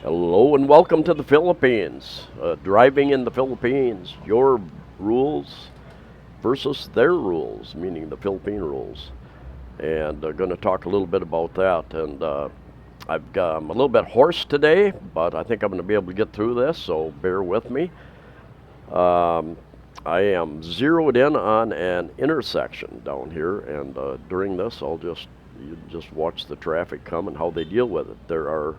Hello and welcome to the Philippines. Driving in the Philippines, your rules versus their rules, meaning the Philippine rules. And going to talk a little bit about that. And I'm a little bit hoarse today, but I think I'm going to be able to get through this, so bear with me. Um, I am zeroed in on an intersection down here, and during this, you just watch the traffic come and how they deal with it. There are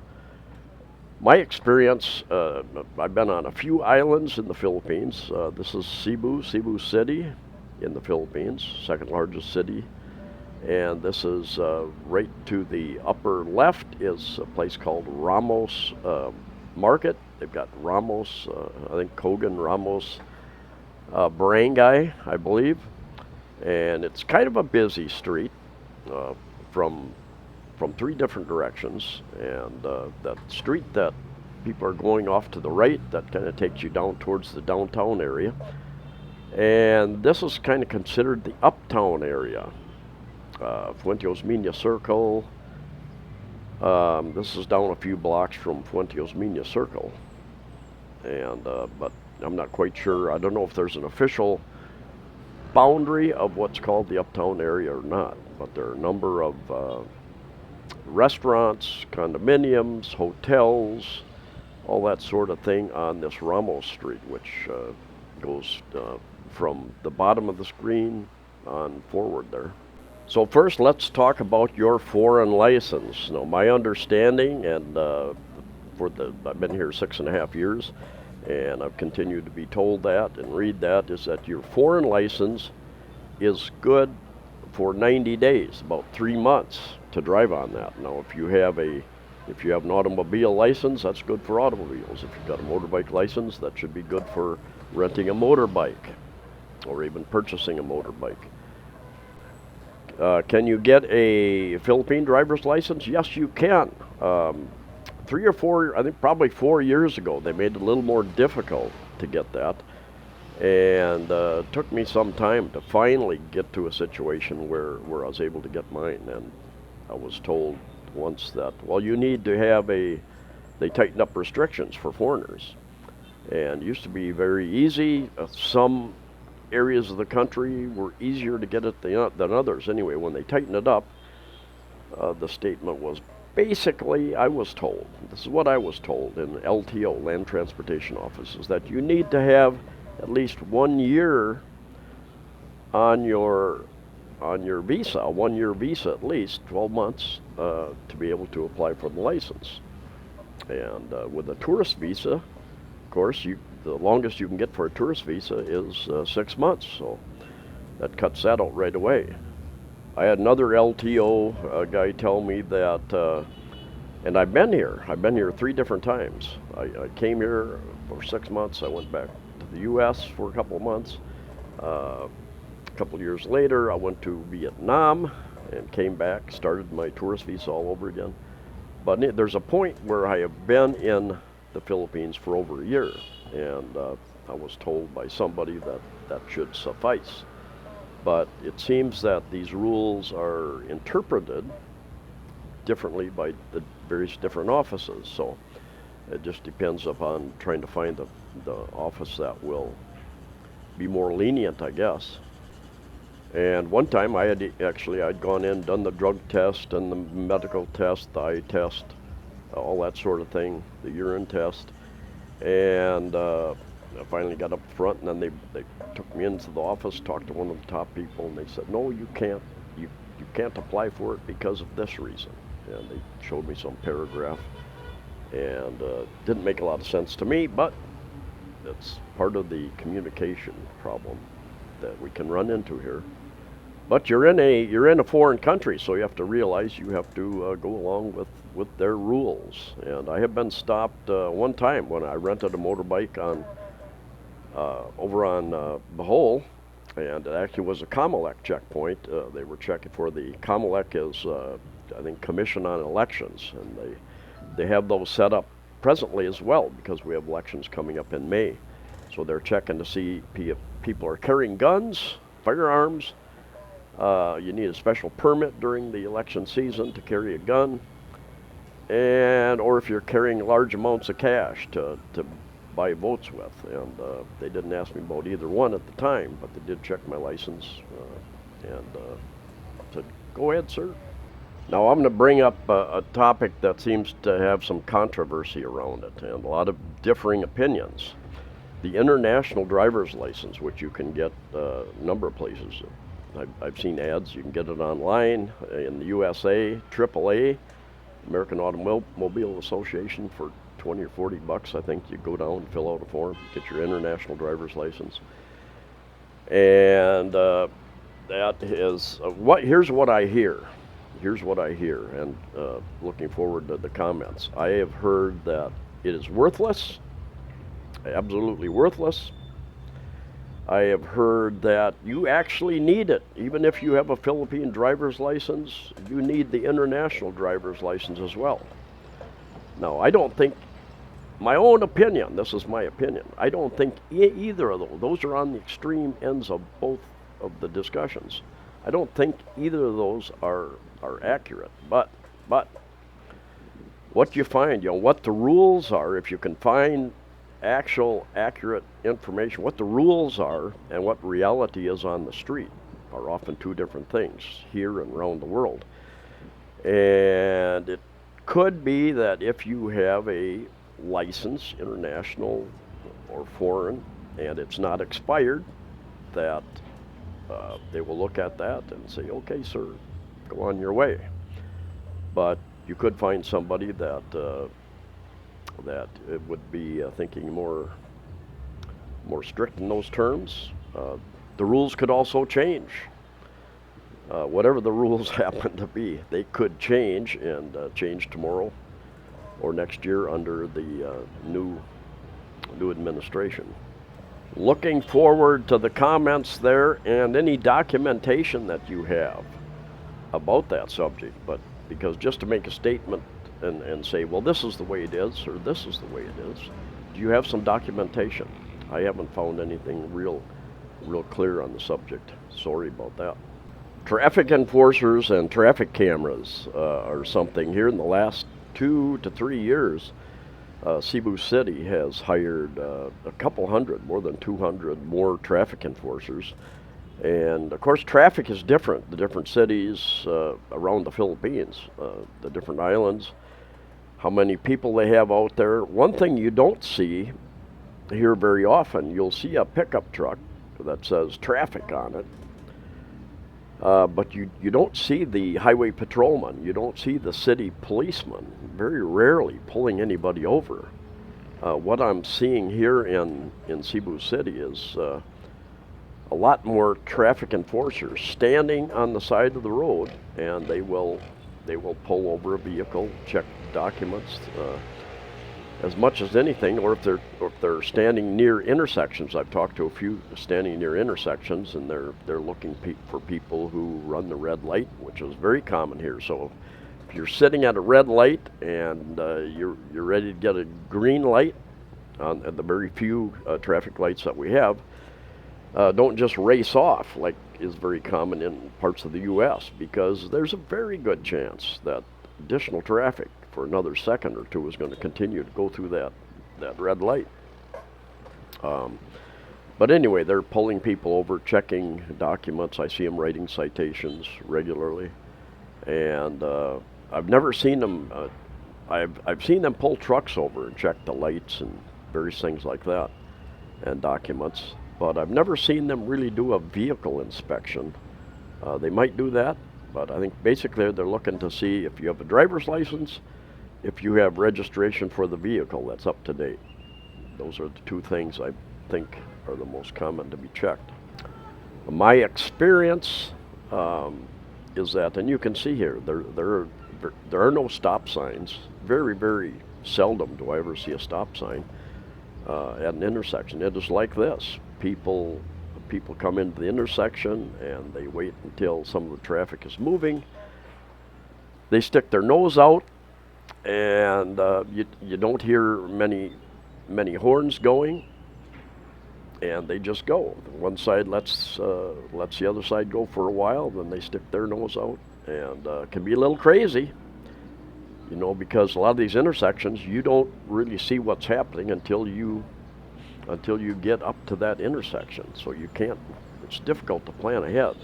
My experience, I've been on a few islands in the Philippines. This is Cebu City in the Philippines, second largest city. And this is right to the upper left is a place called Ramos Market. They've got Ramos, I think Kogan Ramos Barangay, I believe. And it's kind of a busy street uh, from from three different directions, and that street that people are going off to the right, that kind of takes you down towards the downtown area. And this is kind of considered the uptown area. Fuenteos Mina Circle. This is down a few blocks from Fuenteos Mina Circle, and but I'm not quite sure. I don't know if there's an official boundary of what's called the uptown area or not, but there are a number of restaurants, condominiums, hotels, all that sort of thing on this Ramos Street, which goes from the bottom of the screen on forward there. So first, let's talk about your foreign license. Now, my understanding, and I've been here 6.5 years, and I've continued to be told that and read that, is that your foreign license is good for 90 days, about 3 months to drive on that. Now, if you have an automobile license, that's good for automobiles. If you've got a motorbike license, that should be good for renting a motorbike or even purchasing a motorbike. Can you get a Philippine driver's license? Yes, you can. 3 or 4, I think probably 4 years ago, they made it a little more difficult to get that. And it took me some time to finally get to a situation where I was able to get mine. And I was told once that, well, you need to have they tightened up restrictions for foreigners. And it used to be very easy. Some areas of the country were easier to get it than others. Anyway, when they tightened it up, the statement was basically, I was told, this is what I was told in LTO, Land Transportation Offices, that you need to have at least 1 year on your visa, a 1 year visa at least, 12 months, to be able to apply for the license. And with a tourist visa, of course, the longest you can get for a tourist visa is 6 months. So that cuts that out right away. I had another LTO guy tell me that, and I've been here. I've been here 3 different times. I came here for 6 months. I went back to the U.S. for a couple of months. A couple of years later, I went to Vietnam and came back, started my tourist visa all over again. But there's a point where I have been in the Philippines for over a year, and I was told by somebody that that should suffice. But it seems that these rules are interpreted differently by the various different offices. So it just depends upon trying to find the office that will be more lenient, I guess. And one time I'd gone in, done the drug test and the medical test, the eye test, all that sort of thing, the urine test. And I finally got up front, and then they took me into the office, talked to one of the top people, and they said, no, you can't apply for it because of this reason. And they showed me some paragraph, and didn't make a lot of sense to me, but it's part of the communication problem that we can run into here. But you're in a foreign country, so you have to realize you have to go along with their rules. And I have been stopped one time when I rented a motorbike on over on Bohol, and it actually was a Comelec checkpoint. They were checking for the Comelec is I think Commission on Elections, and they have those set up presently as well because we have elections coming up in May. So they're checking to see if people are carrying guns, firearms. You need a special permit during the election season to carry a gun. and or if you're carrying large amounts of cash to buy votes with. And they didn't ask me about either one at the time, but they did check my license and said, "Go ahead, sir." Now I'm going to bring up a topic that seems to have some controversy around it and a lot of differing opinions. The international driver's license, which you can get a number of places. I've seen ads. You can get it online in the USA, AAA, American Automobile Association, for 20 or 40 bucks. I think you go down, fill out a form, get your international driver's license, and that is Here's what I hear. Here's what I hear, and looking forward to the comments. I have heard that it is worthless, absolutely worthless. I have heard that you actually need it. Even if you have a Philippine driver's license, you need the international driver's license as well. Now, I don't think, my own opinion, this is my opinion, I don't think either of those are on the extreme ends of both of the discussions. I don't think either of those are accurate. But what you find, what the rules are, if you can find actual accurate information, what the rules are and what reality is on the street are often two different things here and around the world. And it could be that if you have a license, international or foreign, and it's not expired, that they will look at that and say, "Okay, sir, go on your way." But you could find somebody that it would be thinking more strict in those terms. The rules could also change. Whatever the rules happen to be, they could change and change tomorrow or next year under the new administration. Looking forward to the comments there and any documentation that you have about that subject. But because just to make a statement and say, well, this is the way it is, or this is the way it is, do you have some documentation? I haven't found anything real clear on the subject. Sorry about that. Traffic enforcers and traffic cameras are something here in the last 2 to 3 years. Cebu City has hired a couple hundred, more than 200 more traffic enforcers. And of course, traffic is different. The different cities around the Philippines, the different islands, how many people they have out there. One thing you don't see here very often, you'll see a pickup truck that says traffic on it. But you don't see the highway patrolman. You don't see the city policeman, very rarely pulling anybody over. What I'm seeing here in Cebu City is a lot more traffic enforcers standing on the side of the road, and they will pull over a vehicle, check documents, as much as anything, or if they're standing near intersections. I've talked to a few standing near intersections, and they're looking for people who run the red light, which is very common here. So if you're sitting at a red light and you're ready to get a green light on the very few traffic lights that we have, don't just race off like is very common in parts of the U.S., because there's a very good chance that additional traffic for another second or two is going to continue to go through that red light. But anyway, they're pulling people over, checking documents. I see them writing citations regularly, and I've never seen them. I've seen them pull trucks over and check the lights and various things like that, and documents. But I've never seen them really do a vehicle inspection. They might do that, but I think basically they're looking to see if you have a driver's license, if you have registration for the vehicle that's up to date. Those are the two things I think are the most common to be checked. My experience is that, and you can see here, there are no stop signs. Very, very seldom do I ever see a stop sign at an intersection. It is like this. People come into the intersection and they wait until some of the traffic is moving. They stick their nose out, and you don't hear many horns going, and they just go. One side lets the other side go for a while, then they stick their nose out, and it can be a little crazy. You know, because a lot of these intersections, you don't really see what's happening until you get up to that intersection. So you can't. It's difficult to plan ahead.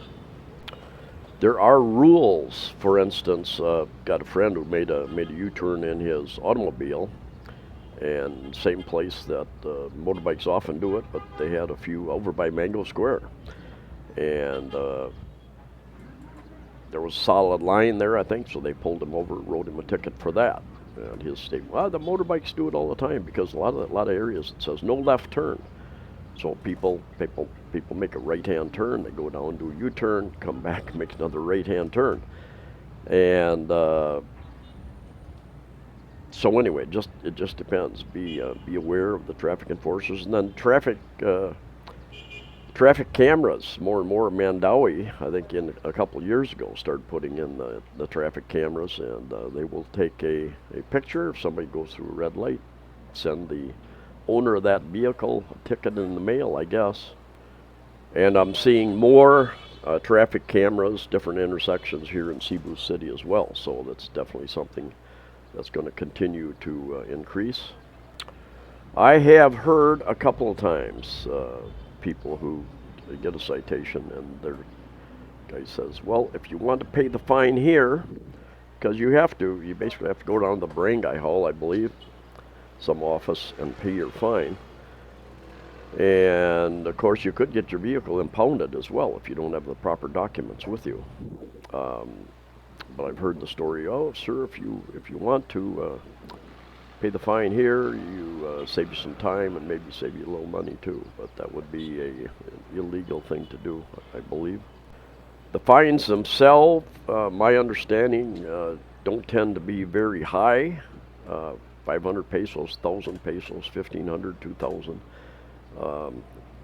There are rules. For instance, got a friend who made a U-turn in his automobile, and same place that motorbikes often do it, but they had a few over by Mango Square, and there was a solid line there, I think, so they pulled him over, wrote him a ticket for that. And his statement, well, the motorbikes do it all the time because a lot of areas it says no left turn. So people make a right-hand turn, they go down, do a U-turn, come back, make another right-hand turn, and so anyway, it just depends. Be aware of the traffic enforcers, and then traffic cameras. More and more, Mandawi, I think, in a couple of years ago, started putting in the traffic cameras, and they will take a picture if somebody goes through a red light, send the owner of that vehicle a ticket in the mail, I guess. And I'm seeing more traffic cameras, different intersections here in Cebu City as well. So that's definitely something that's going to continue to increase. I have heard a couple of times people who get a citation and their guy says, well, if you want to pay the fine here, because you basically have to go down to the barangay hall, I believe, some office, and pay your fine. And of course you could get your vehicle impounded as well if you don't have the proper documents with you. But I've heard the story, oh, sir, if you want to pay the fine here, you save you some time and maybe save you a little money too. But that would be an illegal thing to do, I believe. The fines themselves, my understanding, don't tend to be very high. 500 pesos, 1,000 pesos, 1,500, 2,000.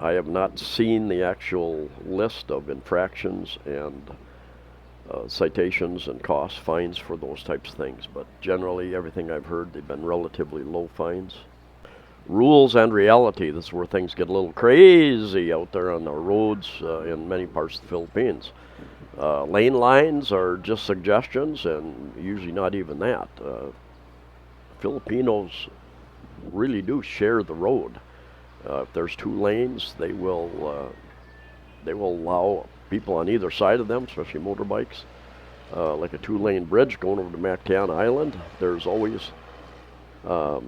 I have not seen the actual list of infractions and citations and costs, fines for those types of things, but generally everything I've heard, they've been relatively low fines. Rules and reality, this is where things get a little crazy out there on the roads in many parts of the Philippines. Lane lines are just suggestions and usually not even that. Filipinos really do share the road. If there's two lanes, they will allow people on either side of them, especially motorbikes. Like a two-lane bridge going over to Mactan Island, there's always a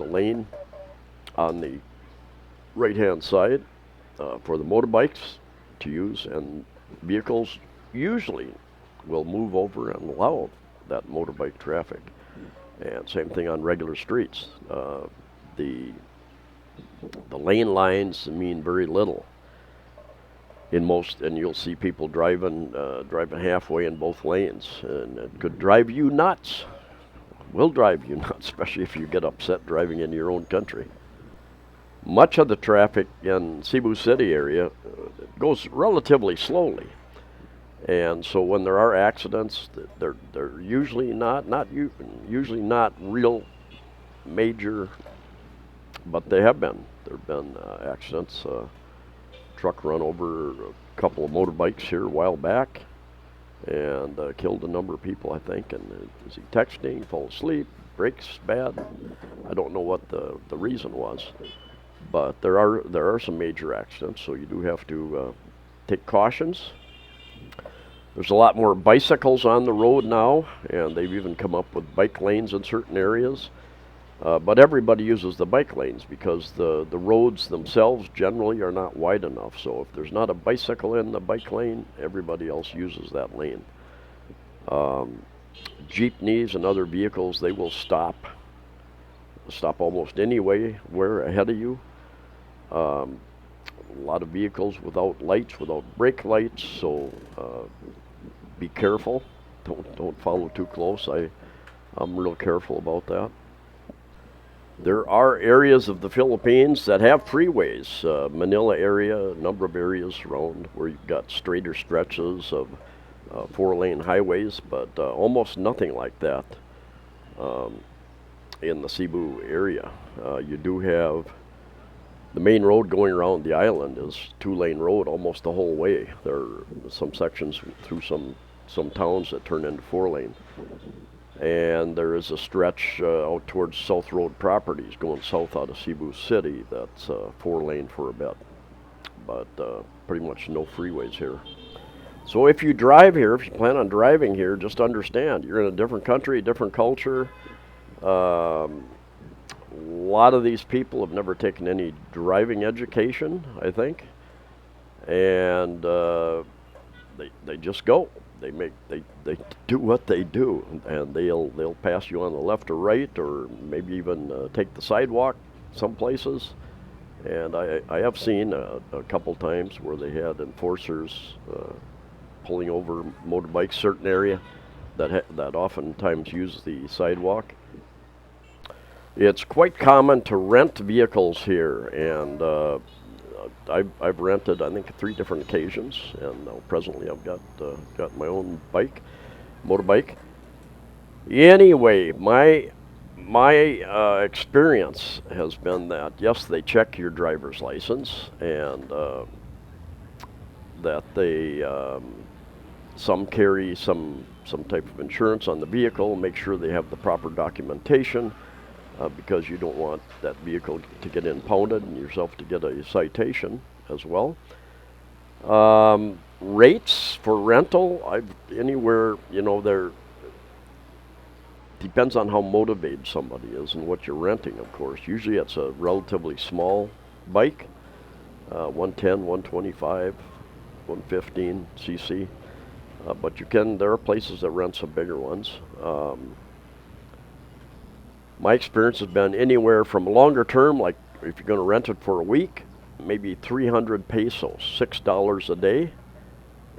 lane on the right-hand side for the motorbikes to use, and vehicles usually will move over and allow that motorbike traffic. And same thing on regular streets. The lane lines mean very little in most, and you'll see people driving halfway in both lanes, and it could drive you nuts. Will drive you nuts, especially if you get upset driving in your own country. Much of the traffic in Cebu City area goes relatively slowly, and so when there are accidents, they're usually not real major, but they have been. There have been accidents. Truck run over a couple of motorbikes here a while back, and killed a number of people, I think. And is he texting, fall asleep, brakes bad? I don't know what the reason was, but there are some major accidents, so you do have to take cautions. There's a lot more bicycles on the road now, and they've even come up with bike lanes in certain areas. But everybody uses the bike lanes because the roads themselves generally are not wide enough. So if there's not a bicycle in the bike lane, everybody else uses that lane. Jeepneys and other vehicles, they will stop almost anywhere ahead of you. A lot of vehicles without lights, without brake lights, so be careful. Don't follow too close. I'm real careful about that. There are areas of the Philippines that have freeways. Manila area, a number of areas around where you've got straighter stretches of 4-lane highways, but almost nothing like that in the Cebu area. You do have the main road going around the island is 2-lane road almost the whole way. There are some sections through some towns that turn into 4-lane. And there is a stretch out towards South Road Properties going south out of Cebu City that's 4-lane for a bit, but pretty much no freeways here. So if you drive here, if you plan on driving here, just understand you're in a different country, a different culture. Um, a lot of these people have never taken any driving education, I think, and they just go. They do what they do, and they'll pass you on the left or right, or maybe even take the sidewalk some places. And I have seen a couple times where they had enforcers pulling over motorbikes certain area that oftentimes use the sidewalk. It's quite common to rent vehicles here, and I've rented, I think, 3 different occasions, and presently I've got my own motorbike. Anyway, my experience has been that yes, they check your driver's license, and that they some carry some type of insurance on the vehicle, make sure they have the proper documentation, because you don't want that vehicle to get impounded and yourself to get a citation as well. Rates for rental, anywhere, there depends on how motivated somebody is and what you're renting, of course. Usually it's a relatively small bike, 110, 125, 115 cc. But there are places that rent some bigger ones. My experience has been anywhere from longer term, like if you're going to rent it for a week, maybe 300 pesos, $6 a day.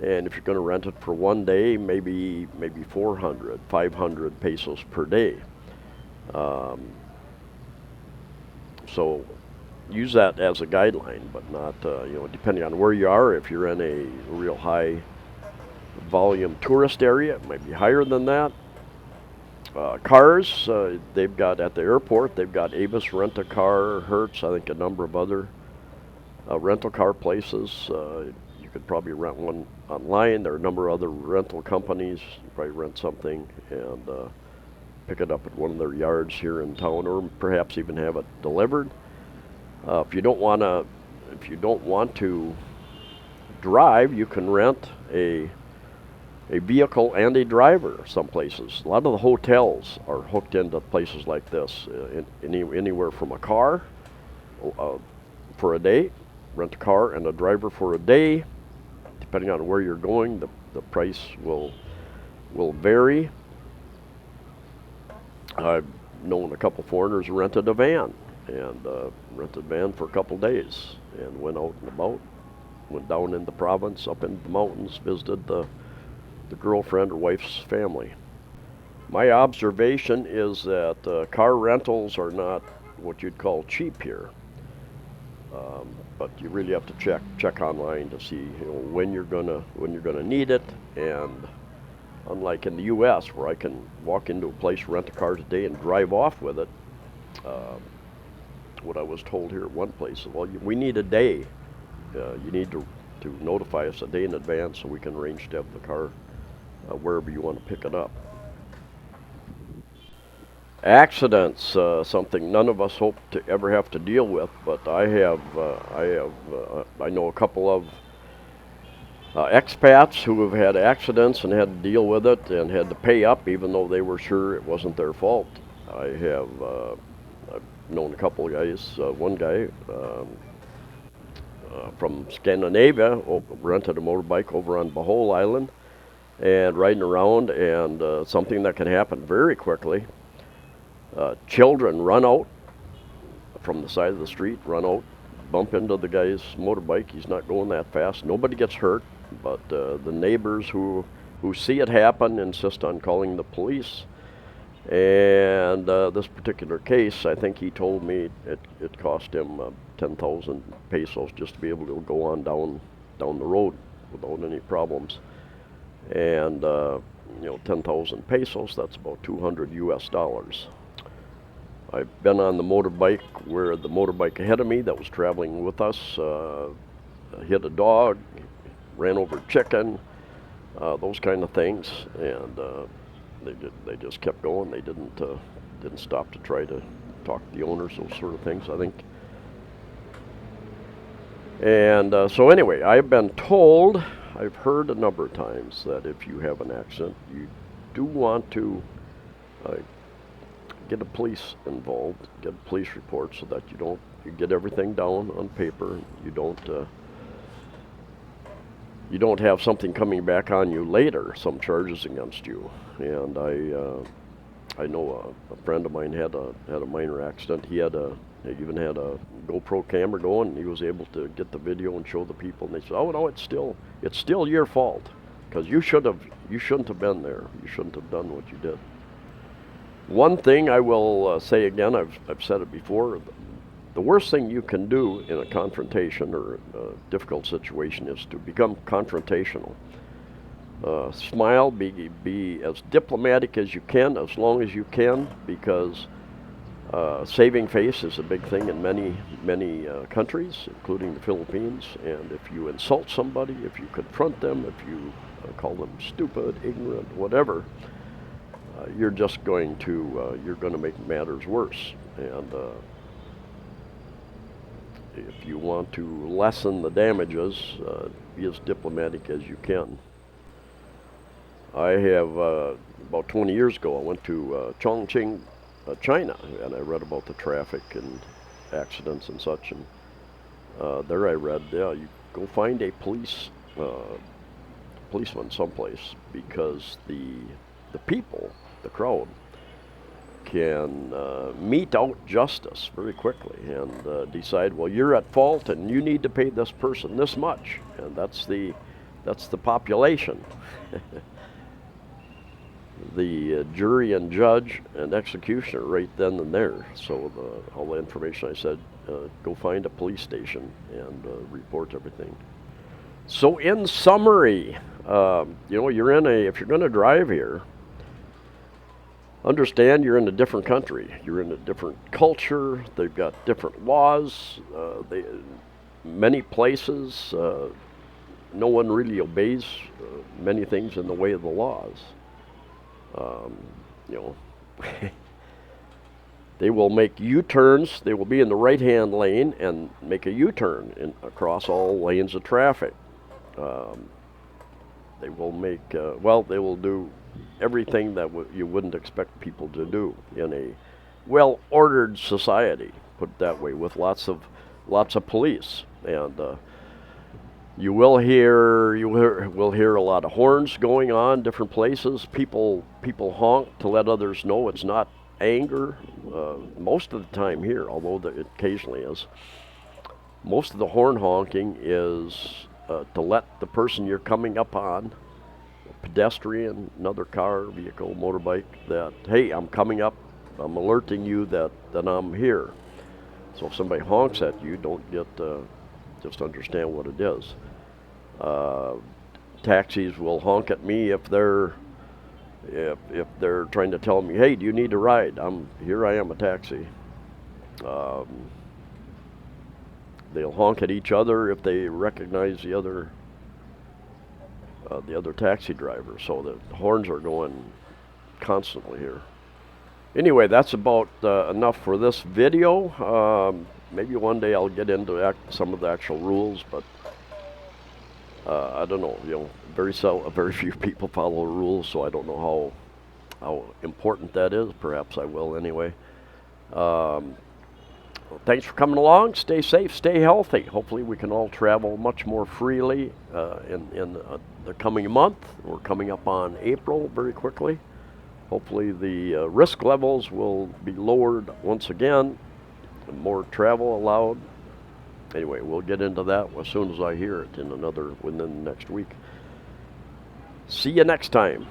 And if you're going to rent it for one day, maybe 400, 500 pesos per day. So use that as a guideline, but not, depending on where you are. If you're in a real high volume tourist area, it might be higher than that. Cars, they've got at the airport, they've got Avis Rent-A-Car, Hertz, I think a number of other rental car places. You could probably rent one online. There are a number of other rental companies. You probably rent something and pick it up at one of their yards here in town, or perhaps even have it delivered. If you don't want to drive, you can rent a vehicle and a driver some places. A lot of the hotels are hooked into places like this, anywhere from a car for a day, rent a car and a driver for a day. Depending on where you're going, the price will vary. I've known a couple foreigners who rented a van for a couple days and went out and about, went down in the province, up in the mountains, visited the girlfriend or wife's family. My observation is that car rentals are not what you'd call cheap here, but you really have to check online to see when you're gonna need it. And unlike in the U.S., where I can walk into a place, rent a car today, and drive off with it, what I was told here at one place, well, we need a day. You need to notify us a day in advance so we can arrange to have the car wherever you want to pick it up. Accidents, something none of us hope to ever have to deal with, but I know a couple of expats who have had accidents and had to deal with it and had to pay up even though they were sure it wasn't their fault. I've known a couple of guys, one guy from Scandinavia rented a motorbike over on Bohol Island and riding around, and something that can happen very quickly. Children run out from the side of the street, run out, bump into the guy's motorbike. He's not going that fast. Nobody gets hurt, but the neighbors who see it happen insist on calling the police. And this particular case, I think he told me it cost him 10,000 pesos just to be able to go on down the road without any problems. And 10,000 pesos, that's about 200 US dollars. I've been on the motorbike where the motorbike ahead of me that was traveling with us hit a dog, ran over chicken, those kind of things. And They just kept going. They didn't stop to try to talk to the owners, those sort of things, I think. And so anyway, I've been told, I've heard a number of times that if you have an accident, you do want to uh, get the police involved, get a police report so that you get everything down on paper. You don't have something coming back on you later, some charges against you. And I know a friend of mine had a minor accident. He even had a GoPro camera going, and he was able to get the video and show the people. And they said, "Oh no, it's still your fault, because you shouldn't have been there. You shouldn't have done what you did." One thing I will say again, I've said it before. The worst thing you can do in a confrontation or a difficult situation is to become confrontational. Smile, be as diplomatic as you can, as long as you can, because saving face is a big thing in many countries, including the Philippines. And if you insult somebody, if you confront them, if you call them stupid, ignorant, whatever, you're going to make matters worse. And if you want to lessen the damages, be as diplomatic as you can. I have, about 20 years ago, I went to Chongqing, China, and I read about the traffic and accidents and such. And there I read, you go find a policeman someplace, because the people, the crowd, can mete out justice very quickly and decide, well, you're at fault and you need to pay this person this much, and that's the population. The jury and judge and executioner right then and there. So all the information I said, go find a police station and report everything. So in summary, if you're going to drive here, understand you're in a different country. You're in a different culture. They've got different laws. Many places, no one really obeys many things in the way of the laws. They will make U-turns. They will be in the right-hand lane and make a U-turn across all lanes of traffic. They will they will do everything that you wouldn't expect people to do in a well-ordered society, put it that way, with lots of police. And you will hear a lot of horns going on different places. People honk to let others know it's not anger. Most of the time here, although it occasionally is, most of the horn honking is to let the person you're coming up on, pedestrian, another car, vehicle, motorbike, that, hey, I'm coming up, I'm alerting you that I'm here. So if somebody honks at you, don't just understand what it is. Taxis will honk at me if they're trying to tell me, hey, do you need a ride? I am a taxi. They'll honk at each other if they recognize the other taxi driver. So the horns are going constantly here. Anyway, that's about enough for this video. Maybe one day I'll get into some of the actual rules, but I don't know. Very few people follow rules, so I don't know how important that is. Perhaps I will anyway. Thanks for coming along. Stay safe, stay healthy. Hopefully we can all travel much more freely in the coming month. We're coming up on April very quickly. Hopefully the risk levels will be lowered once again, and more travel allowed. Anyway, we'll get into that as soon as I hear it within the next week. See you next time.